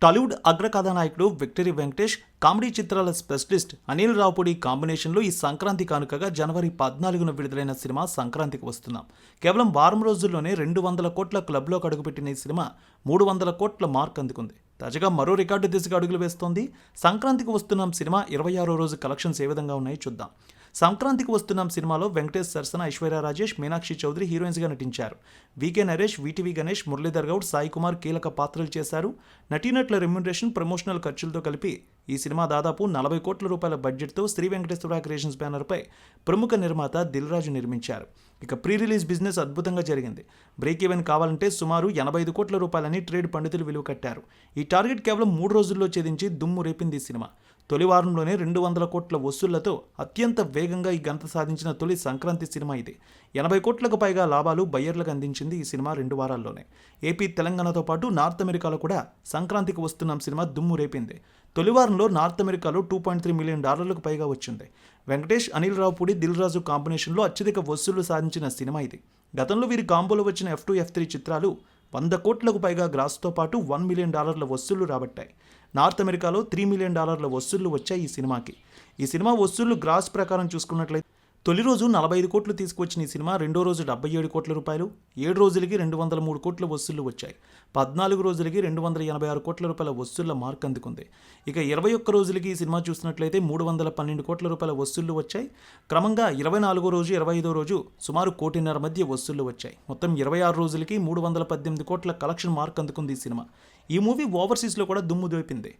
టాలీవుడ్ అగ్ర కథానాయకుడు victory Venkatesh, comedy చిత్రాల స్పెషలిస్ట్ అనిల్ రావుపూడి కాంబినేషన్లో ఈ సంక్రాంతి కానుకగా జనవరి 14న విడుదలైన సినిమా సంక్రాంతికి వస్తున్నాం. కేవలం వారం రోజుల్లోనే 200 కోట్ల క్లబ్లో అడుగుపెట్టిన ఈ సినిమా 300 కోట్ల మార్క్ అందుకుంది. తాజాగా మరో రికార్డు దిశగా అడుగులు వేస్తోంది. సంక్రాంతికి వస్తున్నాం సినిమా 26వ రోజు కలెక్షన్స్ ఏ విధంగా ఉన్నాయో చూద్దాం. సంక్రాంతికి వస్తున్నాం సినిమాలో వెంకటేష్ సరసన ఐశ్వర్య రాజేష్, మీనాక్షి చౌదరి హీరోయిన్స్గా నటించారు. వికే నరేష్, వీటీవీ గణేష్, మురళీధర్ గౌడ్, సాయి కుమార్ కీలక పాత్రలు చేశారు. నటీనటుల రెమ్యునరేషన్, ప్రమోషనల్ ఖర్చులతో కలిపి ఈ సినిమా దాదాపు 40 కోట్ల రూపాయల బడ్జెట్తో శ్రీ వెంకటేశ్వర క్రియేషన్స్ బ్యానర్పై ప్రముఖ నిర్మాత దిల్ రాజు నిర్మించారు. ఇక ప్రీ రిలీజ్ బిజినెస్ అద్భుతంగా జరిగింది. బ్రేక్ ఈవెన్ కావాలంటే సుమారు 85 కోట్ల రూపాయలని ట్రేడ్ పండితులు విలువ కట్టారు. ఈ టార్గెట్ కేవలం 3 రోజుల్లో ఛేదించి దుమ్ము రేపింది ఈ సినిమా. తొలి వారంలోనే 200 కోట్ల వసూళ్లతో అత్యంత వేగంగా ఈ ఘనత సాధించిన తొలి సంక్రాంతి సినిమా ఇది. 80 కోట్లకు పైగా లాభాలు బయ్యర్లకు అందించింది ఈ సినిమా 2 వారాల్లోనే. ఏపీ, తెలంగాణతో పాటు నార్త్ అమెరికాలో కూడా సంక్రాంతికి వస్తున్నాం సినిమా దుమ్ము రేపింది. తొలి వారంలో నార్త్ అమెరికాలో $2.3 మిలియన్ పైగా వచ్చింది. వెంకటేష్, అనిల్ రావుపూడి, దిల్ రాజు కాంబినేషన్లో అత్యధిక వసూళ్లు సాధించిన సినిమా ఇది. గతంలో వీరి కాంబోలో వచ్చిన F2, F3 చిత్రాలు 100 కోట్లకు పైగా గ్రాస్తో పాటు $1 మిలియన్ వసూళ్లు రాబట్టాయి. నార్త్ అమెరికాలో $3 మిలియన్ వసూళ్లు వచ్చాయి ఈ సినిమాకి. ఈ సినిమా వసూళ్లు గ్రాస్ ప్రకారం చూసుకున్నట్లయితే తొలి రోజు 45 కోట్లు తీసుకువచ్చిన ఈ సినిమా రెండో రోజు 77 కోట్ల రూపాయలు, 7 రోజులకి 203 కోట్ల వసూళ్లు వచ్చాయి. 14 రోజులకి 286 కోట్ల రూపాయల వసూళ్ల మార్క్ అందుకుంది. ఇక 21 రోజులకి ఈ సినిమా చూసినట్లయితే 312 కోట్ల రూపాయల వసూళ్లు వచ్చాయి. క్రమంగా 24 రోజు, 25 రోజు సుమారు 1.5 కోటి మధ్య వసూళ్లు వచ్చాయి. మొత్తం 26 రోజులకి 318 కోట్ల కలెక్షన్ మార్క్ అందుకుంది ఈ సినిమా. ఈ మూవీ ఓవర్సీస్లో కూడా దుమ్ము దోపింది.